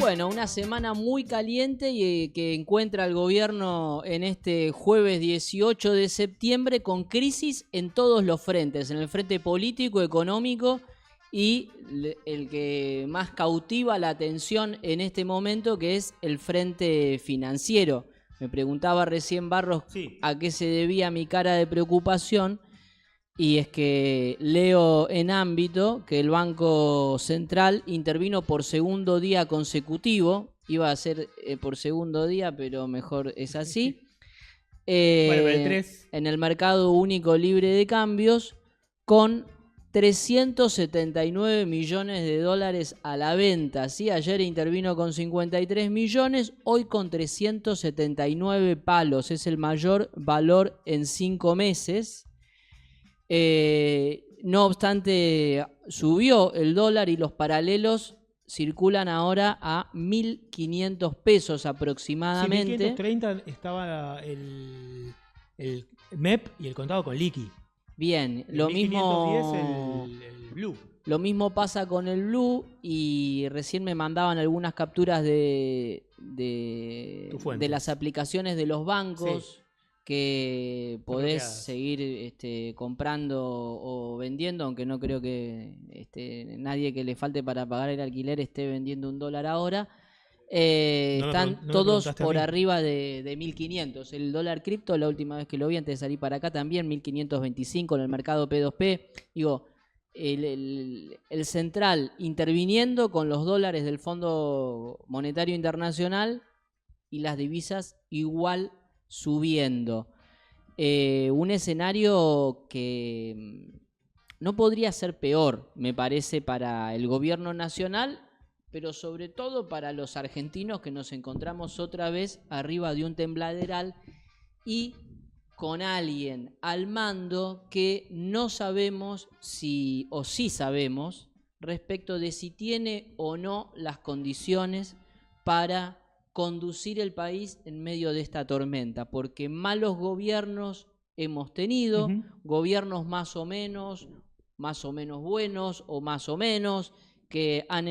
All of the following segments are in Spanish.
Bueno, una semana muy caliente y que encuentra al gobierno en este jueves 18 de septiembre con crisis en todos los frentes, en el frente político, económico y el que más cautiva la atención en este momento, que es el frente financiero. Me preguntaba recién Barros a qué se debía mi cara de preocupación. Y es que leo en Ámbito que el Banco Central intervino por segundo día consecutivo. Iba a ser por segundo día, pero mejor es así. Bueno, pero el 3. En el mercado único libre de cambios con 379 millones de dólares a la venta. ¿Sí? Ayer intervino con 53 millones, hoy con 379 palos. Es el mayor valor en 5 meses. No obstante, subió el dólar y los paralelos circulan ahora a 1.500 pesos aproximadamente. Sí, 1.530 estaba el MEP y el contado con liqui. Bien, el lo 1.510 mismo, el Blue. Lo mismo pasa con el Blue y recién me mandaban algunas capturas de las aplicaciones de los bancos. Sí. Que podés seguir comprando o vendiendo, aunque no creo que nadie que le falte para pagar el alquiler esté vendiendo $1 ahora. Están todos por arriba de 1.500. El dólar cripto, la última vez que lo vi antes de salir para acá también, 1.525 en el mercado P2P. Digo, el central interviniendo con los dólares del Fondo Monetario Internacional y las divisas igual subiendo. Un escenario que no podría ser peor, me parece, para el gobierno nacional, pero sobre todo para los argentinos, que nos encontramos otra vez arriba de un tembladeral y con alguien al mando que no sabemos si, o sí sabemos, respecto de si tiene o no las condiciones para conducir el país en medio de esta tormenta, porque malos gobiernos hemos tenido, gobiernos más o menos buenos o más o menos, que han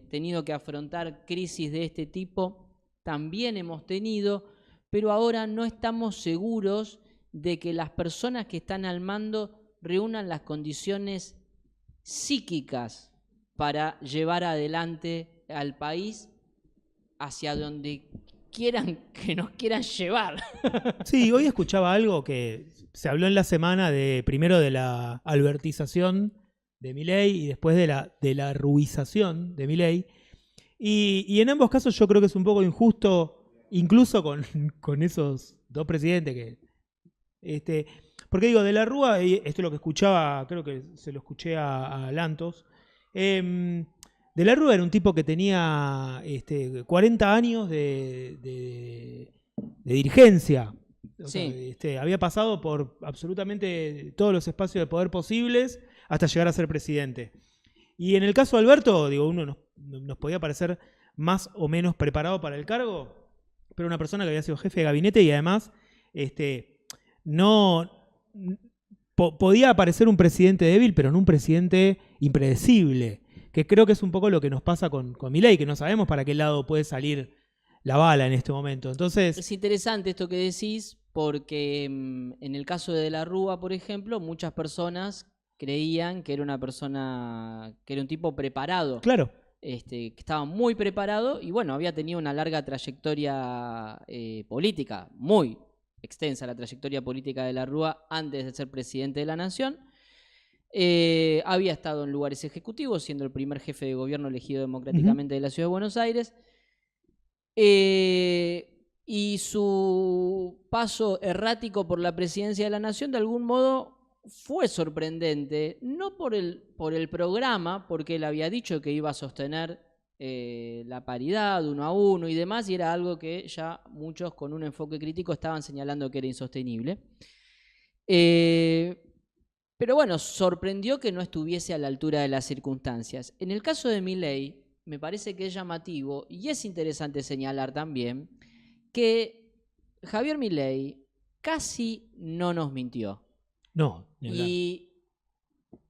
tenido que afrontar crisis de este tipo, también hemos tenido, pero ahora no estamos seguros de que las personas que están al mando reúnan las condiciones psíquicas para llevar adelante al país hacia donde quieran que nos quieran llevar. Sí, hoy escuchaba algo que se habló en la semana primero de la albertización de Milei y después de la ruización de Milei. Y en ambos casos yo creo que es un poco injusto, incluso con esos dos presidentes que... porque digo, de la Rúa, y esto es lo que escuchaba, creo que se lo escuché a Lantos, de la Rúa era un tipo que tenía 40 años de dirigencia. O Sí. sea, había pasado por absolutamente todos los espacios de poder posibles hasta llegar a ser presidente. Y en el caso de Alberto, digo, uno nos podía parecer más o menos preparado para el cargo, pero una persona que había sido jefe de gabinete y además no podía parecer un presidente débil, pero no un presidente impredecible, que creo que es un poco lo que nos pasa con Milei, que no sabemos para qué lado puede salir la bala en este momento. Entonces, es interesante esto que decís, porque en el caso de la Rúa, por ejemplo, muchas personas creían que era una persona, que era un tipo preparado. Claro. Que estaba muy preparado y bueno, había tenido una larga trayectoria política, muy extensa la trayectoria política de la Rúa antes de ser presidente de la Nación. Había estado en lugares ejecutivos, siendo el primer jefe de gobierno elegido democráticamente de la Ciudad de Buenos Aires. Y su paso errático por la presidencia de la Nación de algún modo fue sorprendente, no por el programa, porque él había dicho que iba a sostener la paridad 1 a 1 y demás, y era algo que ya muchos con un enfoque crítico estaban señalando que era insostenible. Pero bueno, sorprendió que no estuviese a la altura de las circunstancias. En el caso de Milei, me parece que es llamativo y es interesante señalar también que Javier Milei casi no nos mintió. No, y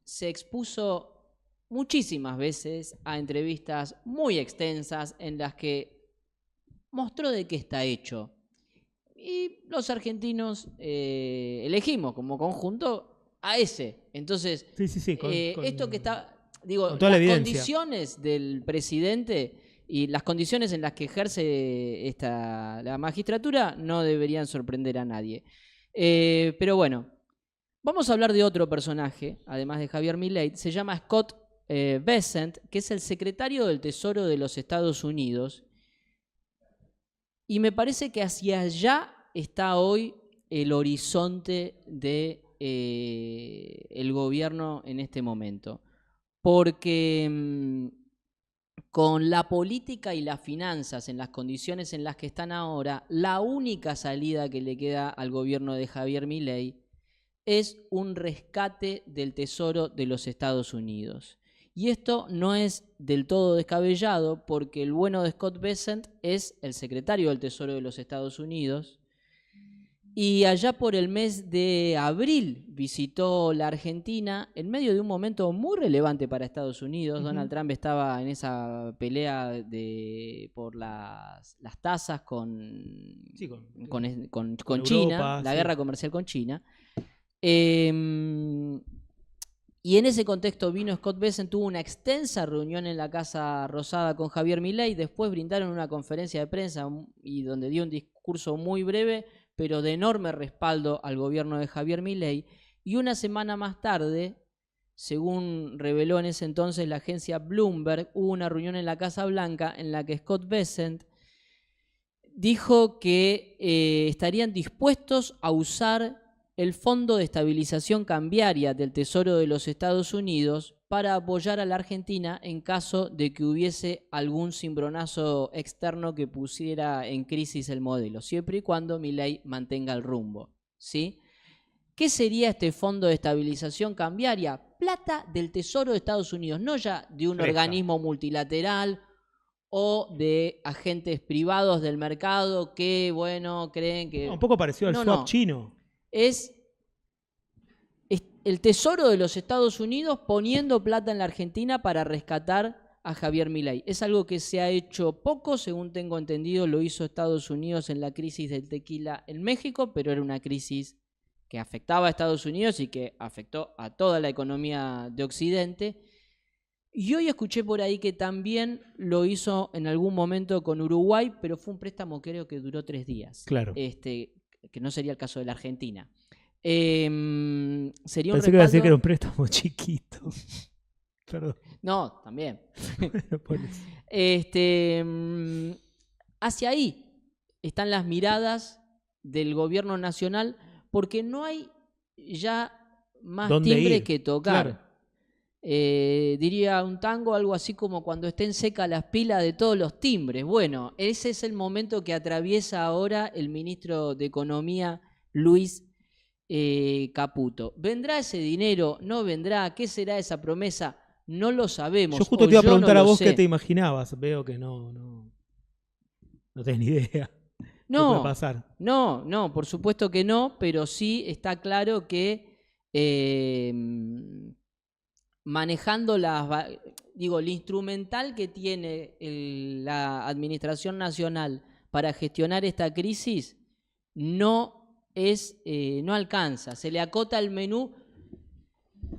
se expuso muchísimas veces a entrevistas muy extensas en las que mostró de qué está hecho. Y los argentinos elegimos como conjunto a ese. Entonces, esto que está, digo, las condiciones del presidente y las condiciones en las que ejerce la magistratura no deberían sorprender a nadie. Pero bueno, vamos a hablar de otro personaje, además de Javier Milei. Se llama Scott Bessent, que es el secretario del Tesoro de los Estados Unidos. Y me parece que hacia allá está hoy el horizonte de el gobierno en este momento. Porque con la política y las finanzas en las condiciones en las que están ahora, la única salida que le queda al gobierno de Javier Milei es un rescate del Tesoro de los Estados Unidos. Y esto no es del todo descabellado porque el bueno de Scott Bessent es el secretario del Tesoro de los Estados Unidos y allá por el mes de abril visitó la Argentina en medio de un momento muy relevante para Estados Unidos. Donald Trump estaba en esa pelea por las tasas con China, Europa, la guerra comercial con China. Y en ese contexto vino Scott Bessent, tuvo una extensa reunión en la Casa Rosada con Javier Milei, después brindaron una conferencia de prensa y donde dio un discurso muy breve, pero de enorme respaldo al gobierno de Javier Milei, y una semana más tarde, según reveló en ese entonces la agencia Bloomberg, hubo una reunión en la Casa Blanca en la que Scott Bessent dijo que estarían dispuestos a usar el Fondo de Estabilización Cambiaria del Tesoro de los Estados Unidos para apoyar a la Argentina en caso de que hubiese algún cimbronazo externo que pusiera en crisis el modelo, siempre y cuando Milei mantenga el rumbo, ¿sí? ¿Qué sería este Fondo de Estabilización Cambiaria? Plata del Tesoro de Estados Unidos, no ya de un organismo multilateral o de agentes privados del mercado que, bueno, creen que... un poco parecido al swap chino. Es el Tesoro de los Estados Unidos poniendo plata en la Argentina para rescatar a Javier Milei. Es algo que se ha hecho poco, según tengo entendido, lo hizo Estados Unidos en la crisis del tequila en México, pero era una crisis que afectaba a Estados Unidos y que afectó a toda la economía de Occidente. Y hoy escuché por ahí que también lo hizo en algún momento con Uruguay, pero fue un préstamo creo que duró 3 días. Claro. Que no sería el caso de la Argentina. Sería Pensé que iba a decir que era un préstamo chiquito. Perdón. No, también. Hacia ahí están las miradas del gobierno nacional porque no hay ya más timbre que tocar. Claro. Diría un tango algo así como cuando estén secas las pilas de todos los timbres. Bueno, ese es el momento que atraviesa ahora el ministro de Economía, Luis Caputo. ¿Vendrá ese dinero? ¿No vendrá? ¿Qué será esa promesa? No lo sabemos. Yo justo te iba a preguntar a vos qué te imaginabas. Veo que no tenés ni idea. No, ¿qué puede pasar? No, por supuesto que no, pero sí está claro que manejando el instrumental que tiene la Administración Nacional para gestionar esta crisis no alcanza, se le acota el menú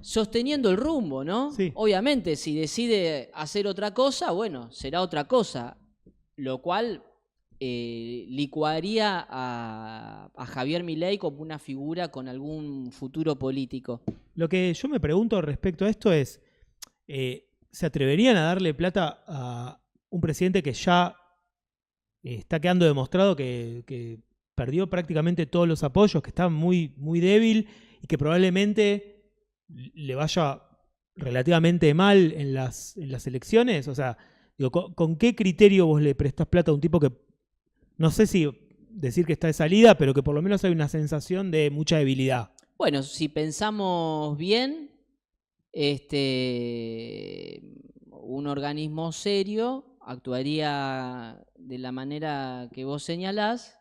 sosteniendo el rumbo, ¿no? Sí. Obviamente, si decide hacer otra cosa, bueno, será otra cosa, lo cual licuaría a Javier Milei como una figura con algún futuro político. Lo que yo me pregunto respecto a esto es, ¿se atreverían a darle plata a un presidente que ya está quedando demostrado que perdió prácticamente todos los apoyos, que está muy, muy débil y que probablemente le vaya relativamente mal en las elecciones? O sea, digo, ¿con qué criterio vos le prestás plata a un tipo que, no sé si decir que está de salida, pero que por lo menos hay una sensación de mucha debilidad? Bueno, si pensamos bien, un organismo serio actuaría de la manera que vos señalás.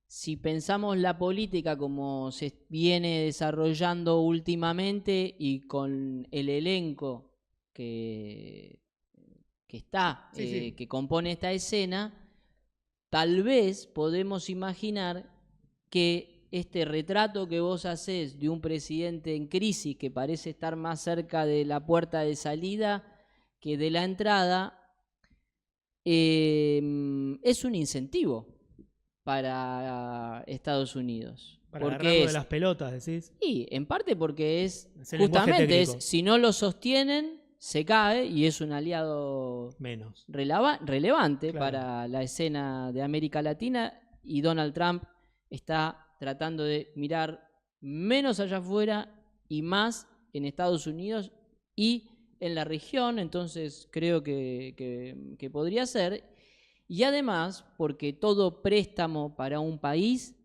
Si pensamos la política como se viene desarrollando últimamente y con el elenco que está, que compone esta escena, tal vez podemos imaginar que este retrato que vos hacés de un presidente en crisis que parece estar más cerca de la puerta de salida que de la entrada, es un incentivo para Estados Unidos. Para agarrarlo de las pelotas, decís. Sí, en parte porque justamente si no lo sostienen, se cae y es un aliado menos relevante para la escena de América Latina, y Donald Trump está tratando de mirar menos allá afuera y más en Estados Unidos y en la región. Entonces creo que podría ser. Y además, porque todo préstamo para un país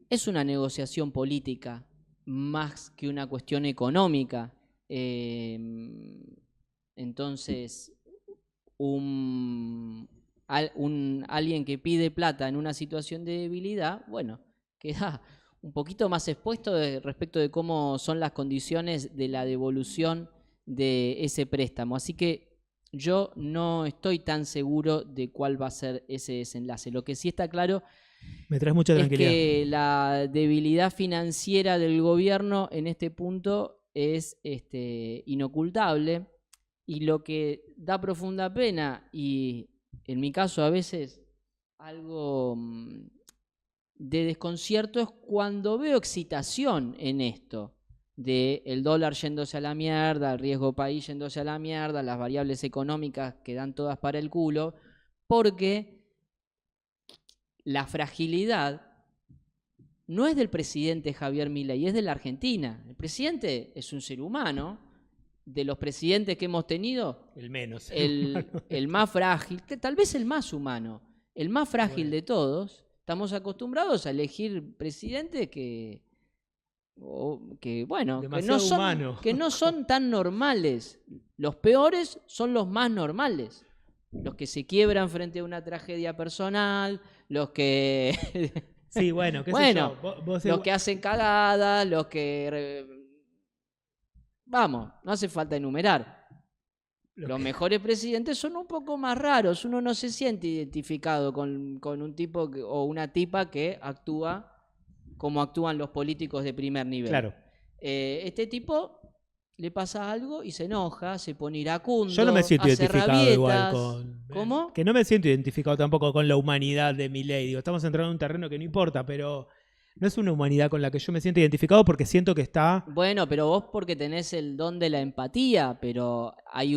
es una negociación política más que una cuestión económica. Entonces, alguien que pide plata en una situación de debilidad, bueno, queda un poquito más expuesto respecto de cómo son las condiciones de la devolución de ese préstamo. Así que yo no estoy tan seguro de cuál va a ser ese desenlace. Lo que sí está claro me traes mucha tranquilidad. Es que la debilidad financiera del gobierno en este punto es inocultable, y lo que da profunda pena, y en mi caso a veces algo de desconcierto, es cuando veo excitación en esto, de el dólar yéndose a la mierda, el riesgo país yéndose a la mierda, las variables económicas que dan todas para el culo, porque la fragilidad no es del presidente Javier Milei, es de la Argentina. El presidente es un ser humano. De los presidentes que hemos tenido, el menos, el más frágil, tal vez el más humano, el más frágil de todos. Estamos acostumbrados a elegir presidentes que no son tan normales. Los peores son los más normales. Los que se quiebran frente a una tragedia personal, los que sí, bueno, los que hacen cagadas, los que vamos, no hace falta enumerar. Los mejores presidentes son un poco más raros. Uno no se siente identificado con un tipo o una tipa que actúa como actúan los políticos de primer nivel. Claro. Este tipo le pasa algo y se enoja, se pone iracundo. Yo no me siento identificado rabietas. Igual con... ¿Cómo? Que no me siento identificado tampoco con la humanidad de Milei. Digo, estamos entrando en un terreno que no importa, pero no es una humanidad con la que yo me siento identificado, porque siento que está... Bueno, pero vos porque tenés el don de la empatía, pero hay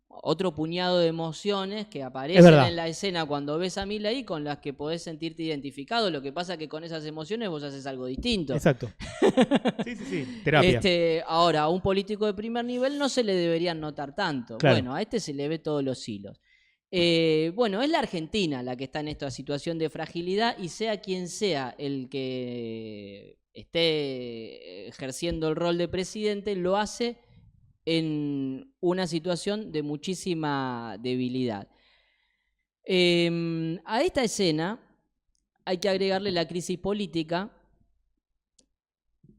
otro puñado de emociones que aparecen en la escena cuando ves a Milei con las que podés sentirte identificado. Lo que pasa es que con esas emociones vos haces algo distinto. Exacto. Sí. Terapia. Ahora, a un político de primer nivel no se le deberían notar tanto. Claro. Bueno, a este se le ve todos los hilos. Bueno, es la Argentina la que está en esta situación de fragilidad, y sea quien sea el que esté ejerciendo el rol de presidente, lo hace en una situación de muchísima debilidad. A esta escena hay que agregarle la crisis política,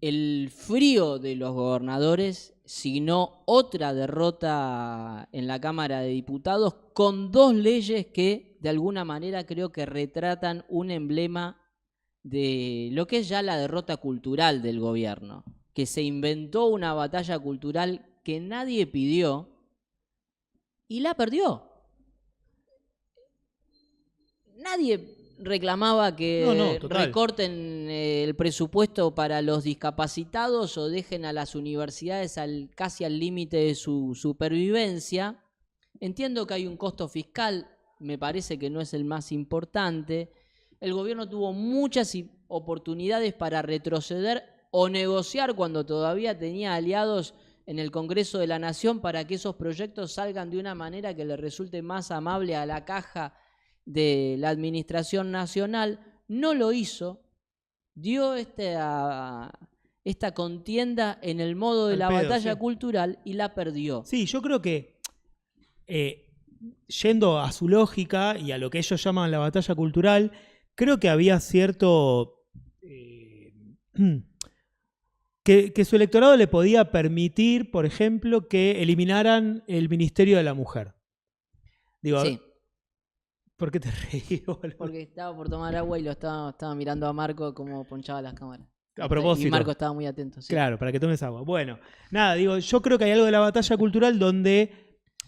el frío de los gobernadores, sino otra derrota en la Cámara de Diputados, con dos leyes que de alguna manera creo que retratan un emblema de lo que es ya la derrota cultural del gobierno, que se inventó una batalla cultural que nadie pidió y la perdió. Nadie reclamaba que recorten el presupuesto para los discapacitados o dejen a las universidades casi al límite de su supervivencia. Entiendo que hay un costo fiscal, me parece que no es el más importante. El gobierno tuvo muchas oportunidades para retroceder o negociar cuando todavía tenía aliados en el Congreso de la Nación para que esos proyectos salgan de una manera que le resulte más amable a la caja de la administración nacional. No lo hizo, dio esta contienda en el modo de la batalla cultural y la perdió. Sí, yo creo que yendo a su lógica y a lo que ellos llaman la batalla cultural, creo que había cierto que su electorado le podía permitir, por ejemplo, que eliminaran el Ministerio de la Mujer. Digo, sí. ¿Por qué te reí, boludo? Porque estaba por tomar agua y lo estaba mirando a Marco cómo ponchaba las cámaras. A propósito. Y Marco estaba muy atento. Sí. Claro, para que tomes agua. Bueno, nada, digo, yo creo que hay algo de la batalla cultural donde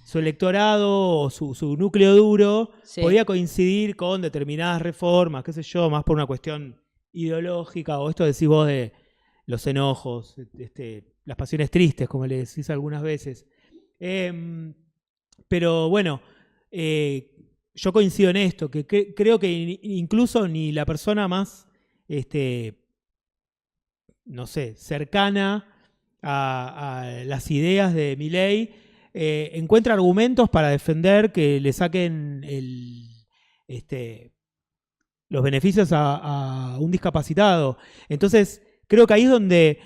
su electorado o su núcleo duro podía coincidir con determinadas reformas, qué sé yo, más por una cuestión ideológica, o esto decís vos de los enojos, las pasiones tristes, como le decís algunas veces. Pero bueno, yo coincido en esto, que creo que incluso ni la persona más, no sé, cercana a las ideas de Milei, encuentra argumentos para defender que le saquen los beneficios a un discapacitado. Entonces, creo que ahí es donde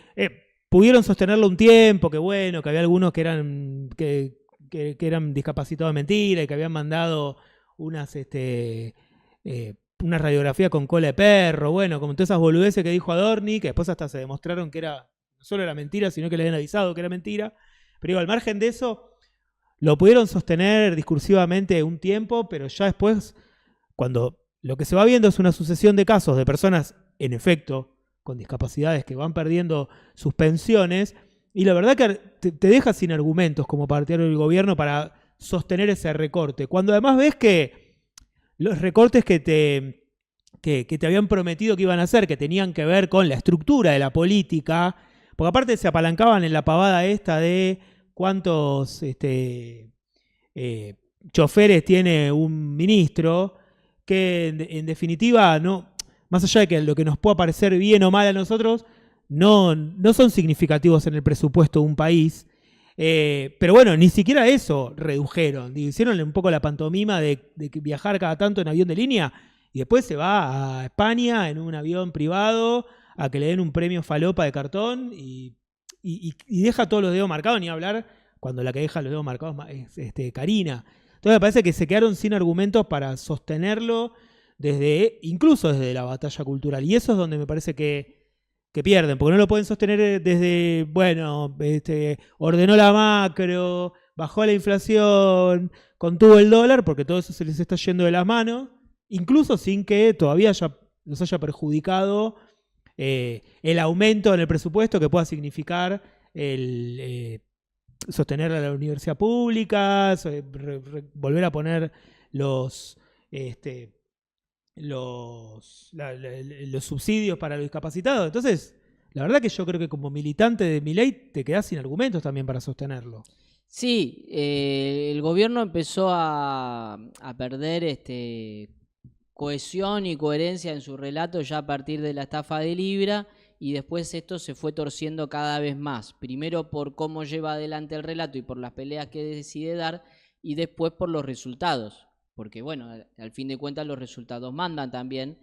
pudieron sostenerlo un tiempo, que bueno, que había algunos que eran discapacitados de mentira y que habían mandado una radiografía con cola de perro, bueno, como todas esas boludeces que dijo Adorni, que después hasta se demostraron que no solo era mentira, sino que le habían avisado que era mentira. Pero digo, al margen de eso, lo pudieron sostener discursivamente un tiempo, pero ya después, cuando lo que se va viendo es una sucesión de casos de personas, en efecto, con discapacidades que van perdiendo sus pensiones, y la verdad que te deja sin argumentos como partidario del gobierno para sostener ese recorte. Cuando además ves que los recortes que te habían prometido que iban a hacer, que tenían que ver con la estructura de la política, porque aparte se apalancaban en la pavada esta de cuántos choferes tiene un ministro, que en definitiva, no, más allá de que lo que nos pueda parecer bien o mal a nosotros, no son significativos en el presupuesto de un país. Pero bueno, ni siquiera eso redujeron. Hicieron un poco la pantomima de viajar cada tanto en avión de línea y después se va a España en un avión privado a que le den un premio falopa de cartón y deja todos los dedos marcados, ni hablar cuando la que deja los dedos marcados es Karina. Entonces me parece que se quedaron sin argumentos para sostenerlo incluso desde la batalla cultural. Y eso es donde me parece que pierden, porque no lo pueden sostener desde, bueno, ordenó la macro, bajó la inflación, contuvo el dólar, porque todo eso se les está yendo de las manos, incluso sin que todavía los haya perjudicado el aumento en el presupuesto que pueda significar sostener a la universidad pública, volver a poner los subsidios para los discapacitados. Entonces, la verdad que yo creo que como militante de Milei te quedás sin argumentos también para sostenerlo. Sí, el gobierno empezó a perder cohesión y coherencia en su relato ya a partir de la estafa de Libra, y después esto se fue torciendo cada vez más. Primero por cómo lleva adelante el relato y por las peleas que decide dar, y después por los resultados. Porque bueno, al fin de cuentas los resultados mandan también,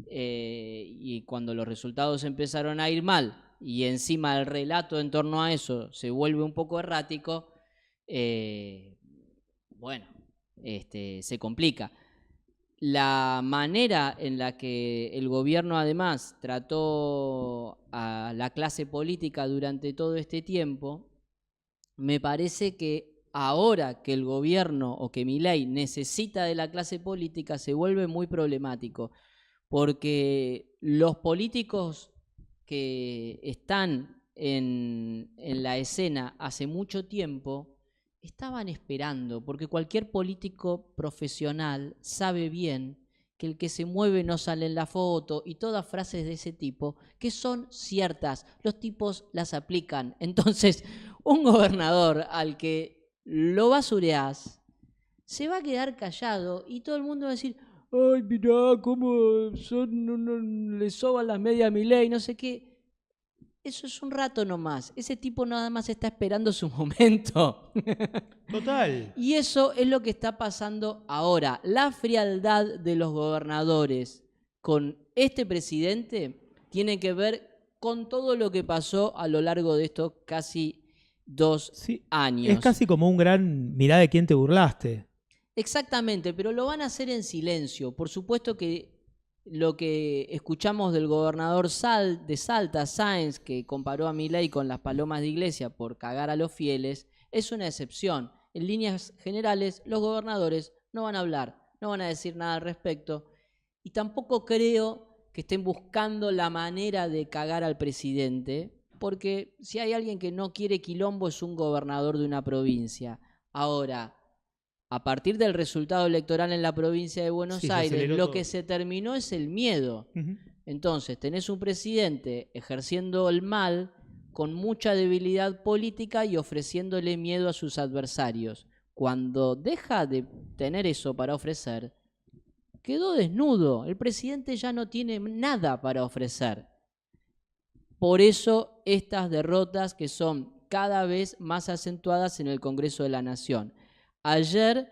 y cuando los resultados empezaron a ir mal y encima el relato en torno a eso se vuelve un poco errático, bueno, se complica. La manera en la que el gobierno además trató a la clase política durante todo este tiempo, me parece que ahora que el gobierno o que Milei necesita de la clase política se vuelve muy problemático, porque los políticos que están en la escena hace mucho tiempo estaban esperando, porque cualquier político profesional sabe bien que el que se mueve no sale en la foto y todas frases de ese tipo que son ciertas, los tipos las aplican. Entonces, un gobernador al que lo basureás se va a quedar callado y todo el mundo va a decir: ay, mirá cómo le soban las medias a Milei, no sé qué. Eso es un rato nomás. Ese tipo nada más está esperando su momento. Total. Y eso es lo que está pasando ahora. La frialdad de los gobernadores con este presidente tiene que ver con todo lo que pasó a lo largo de estos casi 2 años. Es casi como un gran mirá de quién te burlaste. Exactamente, pero lo van a hacer en silencio. Por supuesto que lo que escuchamos del gobernador de Salta, Sáenz, que comparó a Milei con las palomas de iglesia por cagar a los fieles, es una excepción. En líneas generales, los gobernadores no van a hablar, no van a decir nada al respecto, y tampoco creo que estén buscando la manera de cagar al presidente, porque si hay alguien que no quiere quilombo es un gobernador de una provincia. Ahora, a partir del resultado electoral en la provincia de Buenos Aires, lo que se terminó es el miedo. Entonces, tenés un presidente ejerciendo el mal con mucha debilidad política y ofreciéndole miedo a sus adversarios. Cuando deja de tener eso para ofrecer, quedó desnudo. El presidente ya no tiene nada para ofrecer. Por eso estas derrotas que son cada vez más acentuadas en el Congreso de la Nación. Ayer,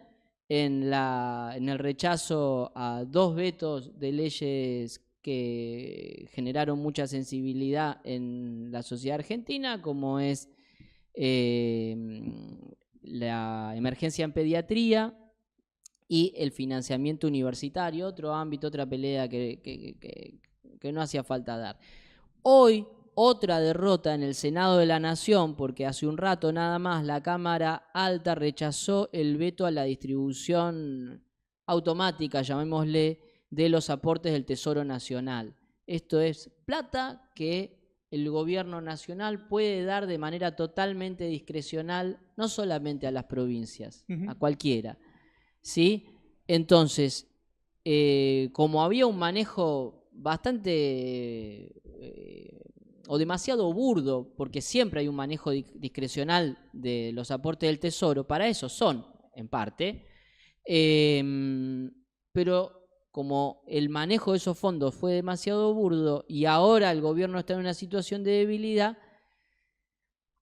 en el rechazo a 2 vetos de leyes que generaron mucha sensibilidad en la sociedad argentina, como es la emergencia en pediatría y el financiamiento universitario, otro ámbito, otra pelea que no hacía falta dar. Hoy, otra derrota en el Senado de la Nación, porque hace un rato nada más la Cámara Alta rechazó el veto a la distribución automática, llamémosle, de los aportes del Tesoro Nacional. Esto es plata que el gobierno nacional puede dar de manera totalmente discrecional, no solamente a las provincias, a cualquiera, ¿sí? Entonces, como había un manejo bastante o demasiado burdo, porque siempre hay un manejo discrecional de los aportes del Tesoro, para eso son, en parte, pero como el manejo de esos fondos fue demasiado burdo y ahora el gobierno está en una situación de debilidad,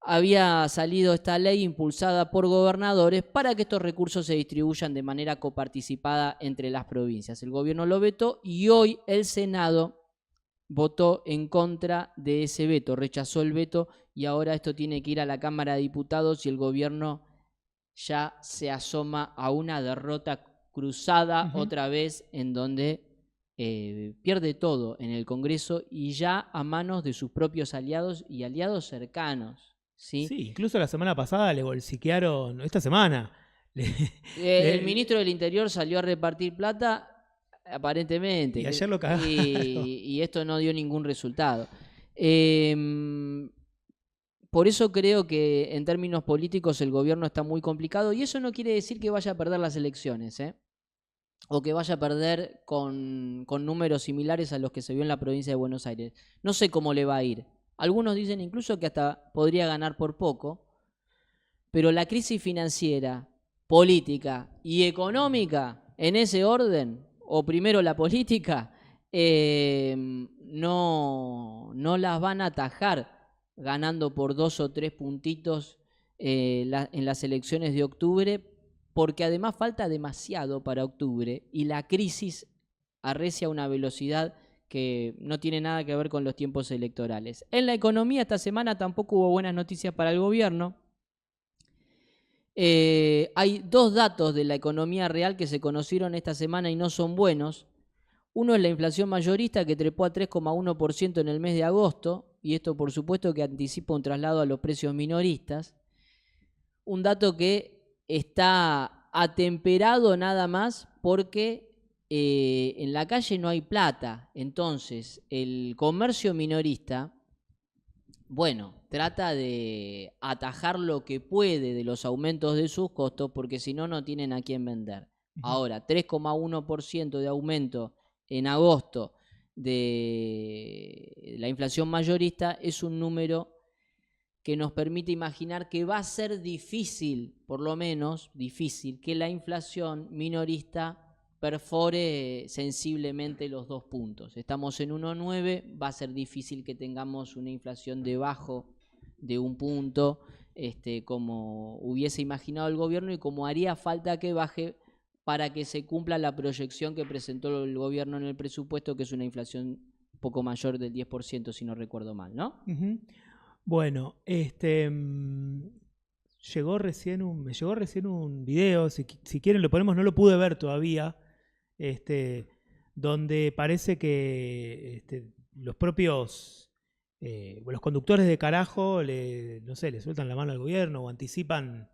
había salido esta ley impulsada por gobernadores para que estos recursos se distribuyan de manera coparticipada entre las provincias. El gobierno lo vetó y hoy el Senado votó en contra de ese veto, rechazó el veto y ahora esto tiene que ir a la Cámara de Diputados y el gobierno ya se asoma a una derrota cruzada otra vez en donde pierde todo en el Congreso y ya a manos de sus propios aliados y aliados cercanos. Sí, incluso la semana pasada le bolsiquearon, esta semana. El ministro del Interior salió a repartir plata, aparentemente. Y ayer lo cagaron. Y esto no dio ningún resultado. Por eso creo que en términos políticos el gobierno está muy complicado y eso no quiere decir que vaya a perder las elecciones, o que vaya a perder con números similares a los que se vio en la provincia de Buenos Aires. No sé cómo le va a ir. Algunos dicen incluso que hasta podría ganar por poco, pero la crisis financiera, política y económica, en ese orden, o primero la política, no las van a atajar ganando por 2 o 3 puntitos en las elecciones de octubre, porque además falta demasiado para octubre y la crisis arrecia a una velocidad que no tiene nada que ver con los tiempos electorales. En la economía esta semana tampoco hubo buenas noticias para el gobierno. Hay 2 datos de la economía real que se conocieron esta semana y no son buenos. Uno es la inflación mayorista que trepó a 3,1% en el mes de agosto y esto por supuesto que anticipa un traslado a los precios minoristas. Un dato que está atemperado nada más porque en la calle no hay plata, entonces el comercio minorista, bueno, trata de atajar lo que puede de los aumentos de sus costos porque si no, no tienen a quién vender. Ahora, 3,1% de aumento en agosto de la inflación mayorista es un número que nos permite imaginar que va a ser difícil, por lo menos difícil, que la inflación minorista perfore sensiblemente los 2 puntos. Estamos en 1,9, va a ser difícil que tengamos una inflación debajo de 1 punto, como hubiese imaginado el gobierno y como haría falta que baje para que se cumpla la proyección que presentó el gobierno en el presupuesto, que es una inflación un poco mayor del 10%, si no recuerdo mal, ¿no? Bueno, me llegó recién un video, si quieren lo ponemos, no lo pude ver todavía, donde parece que los propios los conductores de carajo no sé, le sueltan la mano al gobierno o anticipan.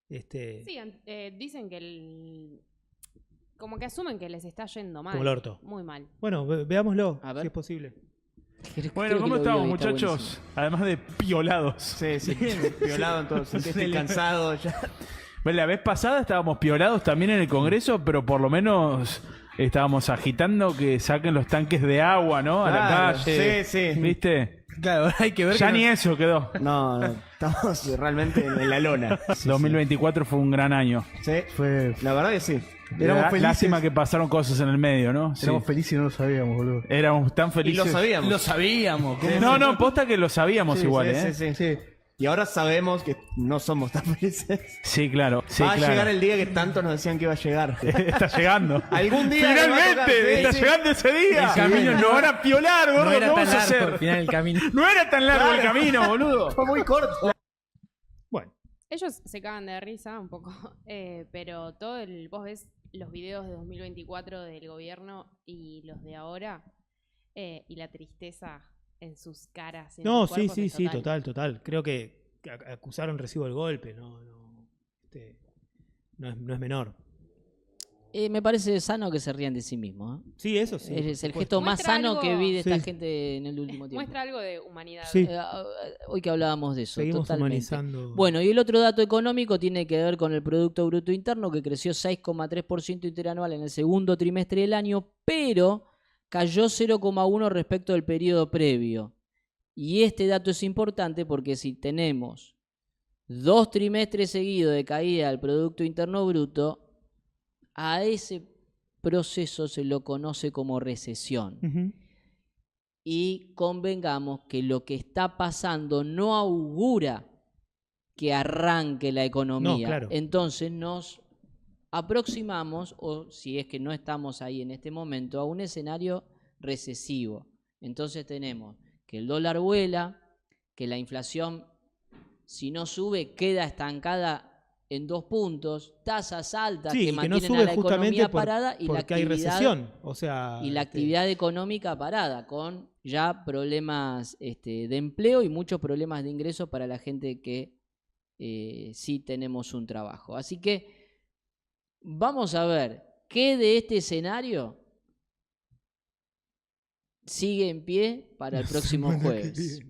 Sí, dicen que como que asumen que les está yendo mal. Como el orto. Muy mal. Bueno, veámoslo, si es posible. Bueno, ¿cómo estamos, muchachos? Además de piolados. Sí, piolado entonces. Estoy cansado ya. La vez pasada estábamos piolados también en el Congreso, pero por lo menos estábamos agitando que saquen los tanques de agua, ¿no? A la calle. Sí. ¿Viste? Claro, hay que ver. Ya ni eso quedó. No, estamos realmente en la lona. 2024 fue un gran año. Sí, la verdad que sí. Éramos felices. Lástima que pasaron cosas en el medio, ¿no? Éramos felices y no lo sabíamos, boludo. Éramos tan felices. Y lo sabíamos. Lo sabíamos. No, posta que lo sabíamos igual, ¿eh? Sí. Y ahora sabemos que no somos tan felices. Sí, claro. Va a llegar el día que tanto nos decían que iba a llegar. Está llegando. Algún día. Finalmente, está llegando ese día. El camino no van a piolar, gordo. No era ¿Qué tan vamos a largo hacer? al final el camino. No era tan largo el camino, boludo. Fue muy corto. Bueno. Ellos se cagan de risa un poco, pero vos ves los videos de 2024 del gobierno y los de ahora, y la tristeza en sus caras. No, sí, total. Creo que acusaron recibo del golpe, no es menor. Me parece sano que se rían de sí mismos. Sí, eso sí. Es el gesto más sano que vi de esta gente en el último tiempo. Muestra algo de humanidad. Sí. Hoy que hablábamos de eso. Seguimos totalmente. humanizando. Bueno, y el otro dato económico tiene que ver con el Producto Bruto Interno, que creció 6,3% interanual en el segundo trimestre del año, pero cayó 0,1% respecto al periodo previo. Y este dato es importante porque si tenemos 2 trimestres seguidos de caída del Producto Interno Bruto, a ese proceso se lo conoce como recesión. Uh-huh. Y convengamos que lo que está pasando no augura que arranque la economía. No, claro. Entonces nos aproximamos, o si es que no estamos ahí en este momento, a un escenario recesivo. Entonces tenemos que el dólar vuela, que la inflación, si no sube, queda estancada en 2 puntos, tasas altas que mantienen a la economía parada y la actividad, hay recesión, o sea, y la actividad económica parada, con ya problemas de empleo y muchos problemas de ingresos para la gente que sí tenemos un trabajo. Así que vamos a ver qué de este escenario sigue en pie para el próximo jueves.